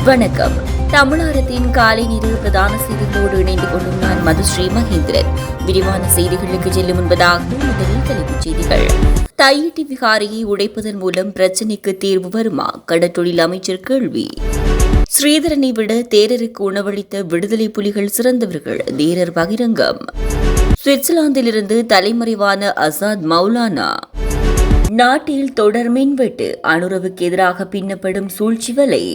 வணக்கம். தமிழகத்தின் காலை நேர பிரதான செய்திகளோடு இணைந்து கொள்ளும் நான் மதுஸ்ரீ மகேந்திரன். விரிவான செய்திகளுக்கு செல்லும் முன்பதாக முதலில் தலைப்புச் செய்திகள். தையிட்டி விகாரையை உடைப்பதன் மூலம் பிரச்சினைக்கு தீர்வு வருமா? கடற்றொழில் அமைச்சர் கேள்வி. ஸ்ரீதரனை விட தேரருக்கு உணவளித்த விடுதலை புலிகள் சிறந்தவர்கள், தேரர் பகிரங்கம். சுவிட்சர்லாந்திலிருந்து தலைமறைவான அசாத் மௌலானா. நாட்டில் தொடர் மின்வெட்டு, அனுரவுக்கு எதிராக பின்னப்படும் சூழ்ச்சி வலை.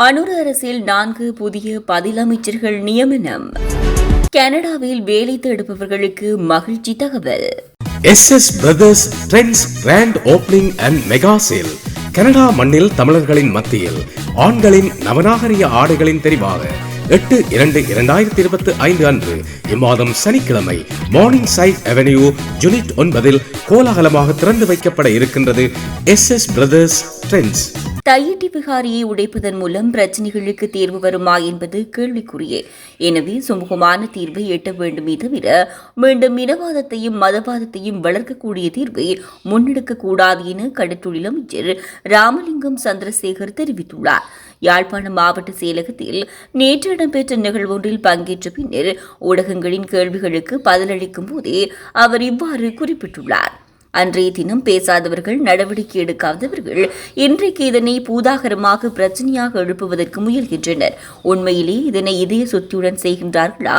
அனுர அரசில் 4 புதிய பதில் அமைச்சர்கள் நியமனம். கனடாவில் வேலை தேடுபவர்களுக்கு மகிழ்ச்சி தகவல். SS Brothers Trends Grand Opening and Mega Sale. Canada மண்ணில் தமிழர்களின் மத்தியில் ஆண்களின் நவநாகரிக ஆடைகளின் தெரிவாக 8/2/2025 அன்று இம்மாதம் சனிக்கிழமை மார்னிங் சைட் அவென்யூ யூனிட் 9 கோலாகலமாக திறந்து வைக்கப்பட இருக்கின்றது SS Brothers Trends. தையிட்டி விகாரியை உடைப்பதன் மூலம் பிரச்சினைகளுக்கு தீர்வு வருமா என்பது கேள்விக்குறியே. எனவே சுமூகமான தீர்வை எட்ட வேண்டுமே தவிர மீண்டும் இனவாதத்தையும் மதவாதத்தையும் வளர்க்கக்கூடிய தீர்வை முன்னெடுக்கக்கூடாது என கடற்றொழில் அமைச்சர் ராமலிங்கம் சந்திரசேகர் தெரிவித்துள்ளார். யாழ்ப்பாணம் மாவட்ட செயலகத்தில் நேற்று இடம்பெற்ற நிகழ்வொன்றில் பங்கேற்ற பின்னர் ஊடகங்களின் கேள்விகளுக்கு பதிலளிக்கும் போதே அவர் இவ்வாறு குறிப்பிட்டுள்ளார். அன்றைய தினம் பேசாதவர்கள், நடவடிக்கை எடுக்காதவர்கள் இன்றைக்கு இதனை பூதாகரமாக பிரச்சனையாக எழுப்புவதற்கு முயல்கின்றனர். உண்மையிலே இதனை இதய சொத்தியுடன் செய்கின்றார்களா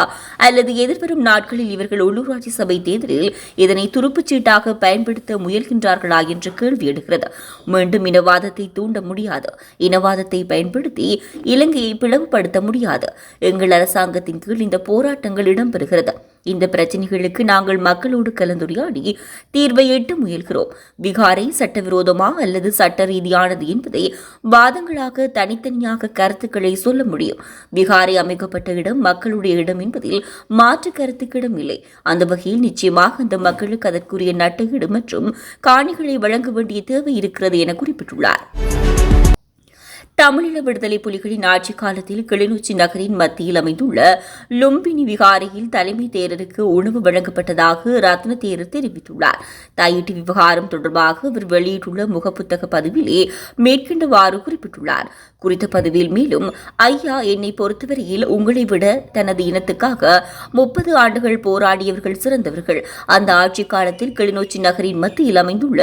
அல்லது எதிர்வரும் நாட்களில் இவர்கள் உள்ளூராட்சி சபை தேர்தலில் இதனை துருப்புச்சீட்டாக பயன்படுத்த முயல்கின்றார்களா என்ற கேள்வி எடுக்கிறது. மீண்டும் இனவாதத்தை தூண்ட முடியாது. இனவாதத்தை பயன்படுத்தி இலங்கையை பிளவுபடுத்த முடியாது. எங்கள் அரசாங்கத்தின் கீழ் இந்த போராட்டங்கள் இடம்பெறுகிறது. இந்த பிரச்சினைகளுக்கு நாங்கள் மக்களோடு கலந்துரையாடி தீர்வை எட்ட முயல்கிறோம். விகாரை சட்டவிரோதமா அல்லது சட்ட ரீதியானது என்பதை வாதங்களாக தனித்தனியாக கருத்துக்களை சொல்ல முடியும். விகாரை அமைக்கப்பட்ட இடம் மக்களுடைய இடம் என்பதில் மாற்று கருத்துக்கிடம் இல்லை. அந்த வகையில் நிச்சயமாக அந்த மக்களுக்கு அதற்குரிய நட்டஈடு மற்றும் காணிகளை வழங்க வேண்டிய தேவை இருக்கிறது என குறிப்பிட்டுள்ளார். தமிழீழ விடுதலை புலிகளின் ஆட்சிக் காலத்தில் கிளிநொச்சி நகரின் மத்தியில் அமைந்துள்ள லும்பினி விகாரையில் தலைமை தேரருக்கு உணவு வழங்கப்பட்டதாக ரத்ன தேரர் தெரிவித்துள்ளார். தையிட்டி விவகாரம் தொடர்பாக அவர் வெளியிட்டுள்ள முகப்புத்தக பதிவிலே மேற்கண்டவாறு குறிப்பிட்டுள்ளார். குறித்த பதிவில் மேலும், ஐயா, என்னை பொறுத்தவரையில் உங்களை விட தனது இனத்துக்காக 30 ஆண்டுகள் போராடியவர்கள் சிறந்தவர்கள். அந்த ஆட்சிக் காலத்தில் கிளிநொச்சி நகரின் மத்தியில் அமைந்துள்ள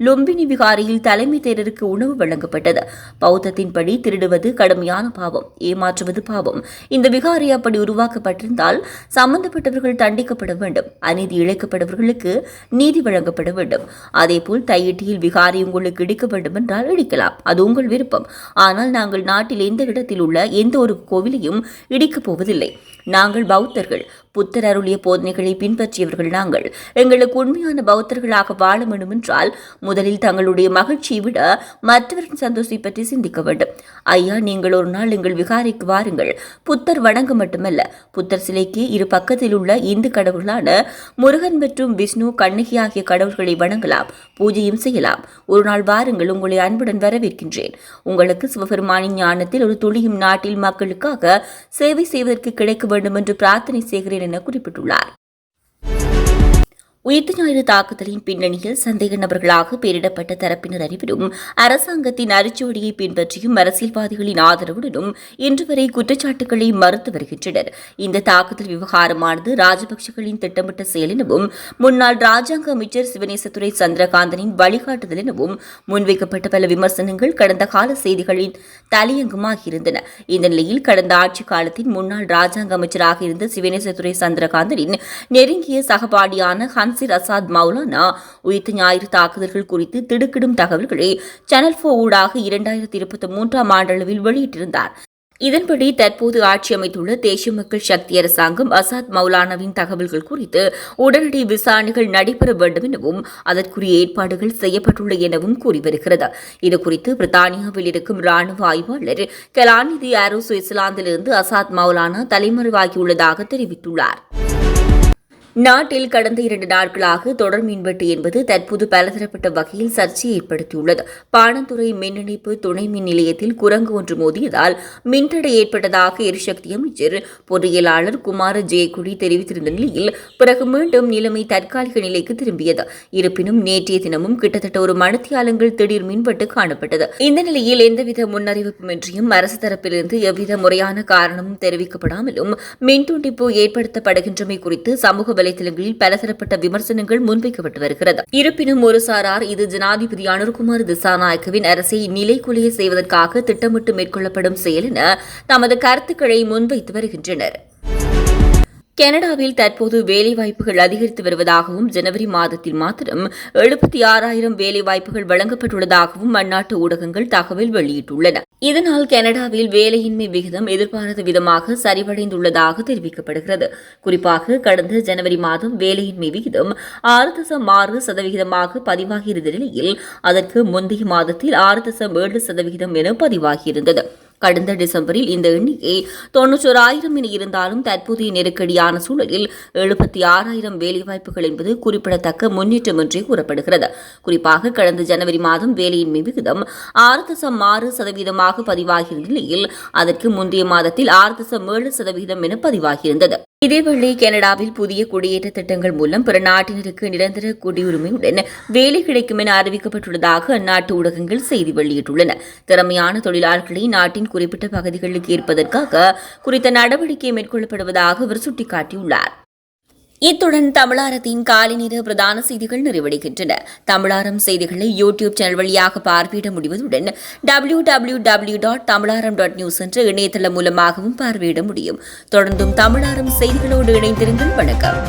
லும்பினி விகாரையில் தலைமை தேரருக்கு உணவு வழங்கப்பட்டது. பௌத்தத்தின் படி திருடுவது கடுமையான பாவம், ஏமாற்றுவது பாவம். இந்த விகாரை அப்படி உருவாக்கப்பட்டிருந்தால் சம்பந்தப்பட்டவர்கள் தண்டிக்கப்பட வேண்டும். அநீதி இழைக்கப்பட்டவர்களுக்கு நீதி வழங்கப்பட வேண்டும். அதேபோல் தையிட்டியில் விகாரை உங்களுக்கு இடிக்க வேண்டும் என்றால் இடிக்கலாம், அது உங்கள் விருப்பம். ஆனால் நாங்கள் நாட்டில் எந்த இடத்தில் உள்ள எந்த ஒரு கோவிலையும் இடிக்கப் போவதில்லை. நாங்கள் பௌத்தர்கள், புத்தர் அருளிய போதனைகளை பின்பற்றியவர்கள். நாங்கள் எங்களுக்கு உண்மையான பௌத்தர்களாக வாழ வேண்டும் என்றால் முதலில் தங்களுடைய மகிழ்ச்சியை விட மற்றவரின் சந்தோஷத்தை பற்றி சிந்திக்க வேண்டும். ஐயா, நீங்கள் ஒரு நாள் எங்கள் விகாரைக்கு வாருங்கள். புத்தர் வணங்க மட்டுமல்ல, புத்தர் சிலைக்கு இரு பக்கத்தில் உள்ள இந்து கடவுளான முருகன் மற்றும் விஷ்ணு, கண்ணகி ஆகிய கடவுள்களை வணங்கலாம், பூஜையும் செய்யலாம். ஒரு நாள் வாருங்கள், உங்களை அன்புடன் வரவேற்கின்றேன். உங்களுக்கு சிவபெருமானின் ஞானத்தில் ஒரு துளியும் நாட்டில் மக்களுக்காக சேவை செய்வதற்கு கிடைக்க வேண்டும் என்று பிரார்த்தனை செய்கிறேன் என குறிப்பிட்டுள்ளார். உயிர்த்த ஞாயிறு தாக்குதலின் பின்னணியில் சந்தேக நபர்களாக பெயரிடப்பட்ட தரப்பினர் அனைவரும் அரசாங்கத்தின் அரிச்சுவடியை பின்பற்றியும் அரசியல்வாதிகளின் ஆதரவுடனும் இன்று வரை குற்றச்சாட்டுகளை மறுத்து வருகின்றனர். இந்த தாக்குதல் விவகாரமானது ராஜபக்சேகளின் திட்டமிட்ட செயல் எனவும் முன்னாள் ராஜாங்க அமைச்சர் சிவனேசதுரை சந்திரகாந்தனின் வழிகாட்டுதல் எனவும் முன்வைக்கப்பட்ட பல விமர்சனங்கள் கடந்த கால செய்திகளின் தலையங்கமாகியிருந்தன. இந்த நிலையில் கடந்த ஆட்சி காலத்தின் முன்னாள் ராஜாங்க அமைச்சராக இருந்த சிவனேசதுரை சந்திரகாந்தனின் நெருங்கிய சகபாடியான அசாத் மௌலானா உயிர்த்த ஞாயிறு தாக்குதல்கள் குறித்து திடுக்கிடும் தகவல்களை சேனல் 4 ஊடாக 2023 ஆண்டளவில் வெளியிட்டிருந்தார். இதன்படி தற்போது ஆட்சி அமைத்துள்ள தேசிய மக்கள் சக்தி அரசாங்கம் அசாத் மௌலானாவின் தகவல்கள் குறித்து உடனடி விசாரணைகள் நடைபெற வேண்டும் எனவும் அதற்குரிய ஏற்பாடுகள் செய்யப்பட்டுள்ள எனவும் கூறி வருகிறது. இதுகுறித்து பிரித்தானியாவில் இருக்கும் ராணுவ ஆய்வாளர் கலாநிதி ஆரோ சுவிட்சர்லாந்திலிருந்து அசாத் மௌலானா தலைமறைவாகியுள்ளதாக தெரிவித்துள்ளார். நாட்டில் கடந்த 2 நாட்களாக தொடர் மின்வெட்டு என்பது தற்போது பலதரப்பட்ட வகையில் சர்ச்சையை ஏற்படுத்தியுள்ளது. பாணந்துறை மின் இணைப்பு துணை மின் நிலையத்தில் குரங்கு ஒன்று மோதியதால் மின்தடை ஏற்பட்டதாக எரிசக்தி அமைச்சர் பொறியியலாளர் குமார ஜெயக்குடி தெரிவித்திருந்த நிலையில் பிறகு மீண்டும் நிலைமை தற்காலிக நிலைக்கு திரும்பியது. இருப்பினும் நேற்றைய தினமும் கிட்டத்தட்ட ஒரு மணித்தியாலங்கள் திடீர் மின்வெட்டு காணப்பட்டது. இந்த நிலையில் எந்தவித முன்னறிவிப்புமின்றியும் அரசு தரப்பிலிருந்து எவ்வித முறையான காரணமும் தெரிவிக்கப்படாமலும் மின் துண்டிப்பு ஏற்படுத்தப்படுகின்றமை குறித்து சமூக வலைதளங்களில் பலதரப்பட்ட விமர்சனங்கள் முன்வைக்கப்பட்டு வருகிறது. இருப்பினும் ஒரு சாரார் இது ஜனாதிபதி அனுர்குமார் திசாநாயக்கவின் அரசை நிலைகுலைய செய்வதற்காக திட்டமிட்டு மேற்கொள்ளப்படும் செயல் என தமது கருத்துக்களை முன்வைத்து வருகின்றனர். கனடாவில் தற்போது வேலைவாய்ப்புகள் அதிகரித்து வருவதாகவும் ஜனவரி மாதத்தில் மாத்திரம் 76,000 வேலைவாய்ப்புகள் வழங்கப்பட்டுள்ளதாகவும் அந்நாட்டு ஊடகங்கள் தகவல் வெளியிட்டுள்ளன. இதனால் கனடாவில் வேலையின்மை விகிதம் எதிர்பாராத விதமாக சரிவடைந்துள்ளதாக தெரிவிக்கப்படுகிறது. குறிப்பாக கடந்த ஜனவரி மாதம் வேலையின்மை விகிதம் 6.6% பதிவாகியிருந்த நிலையில் அதற்கு முந்தைய மாதத்தில் 6.7% என பதிவாகியிருந்தது. கடந்த டிசம்பரில் இந்த எண்ணிக்கை 91,000 என இருந்தாலும் தற்போதைய நெருக்கடியான சூழலில் 76,000 வேலைவாய்ப்புகள் என்பது குறிப்பிடத்தக்க முன்னேற்றம் என்றே கூறப்படுகிறது. குறிப்பாக கடந்த ஜனவரி மாதம் வேலையின்மை விகிதம் 6.6% பதிவாகியிருந்த நிலையில் அதற்கு முந்தைய மாதத்தில் 6.7% என பதிவாகியிருந்தது. இதேவேளை கனடாவில் புதிய குடியேற்ற திட்டங்கள் மூலம் பிற நாட்டினருக்கு நிரந்தர குடியுரிமையுடன் வேலை கிடைக்கும் என அறிவிக்கப்பட்டுள்ளதாக அந்நாட்டு ஊடகங்கள் செய்தி வெளியிட்டுள்ளன. திறமையான தொழிலாளர்களை நாட்டின் குறிப்பிட்ட பகுதிகளுக்கு ஈர்ப்பதற்காக குறித்த நடவடிக்கை மேற்கொள்ளப்படுவதாக அவர் சுட்டிக்காட்டியுள்ளார். இத்துடன் தமிழாரத்தின் காலை நேர பிரதான செய்திகள் நிறைவடைகின்றன. தமிழாரம் செய்திகளை யூடியூப் சேனல் வழியாக பார்வையிட முடிவதுடன் www.tamilaram.news என்ற இணையதளம் மூலமாகவும் பார்வையிட முடியும். தொடர்ந்தும் தமிழாரம் செய்திகளோடு இணைந்திருங்கள். வணக்கம்.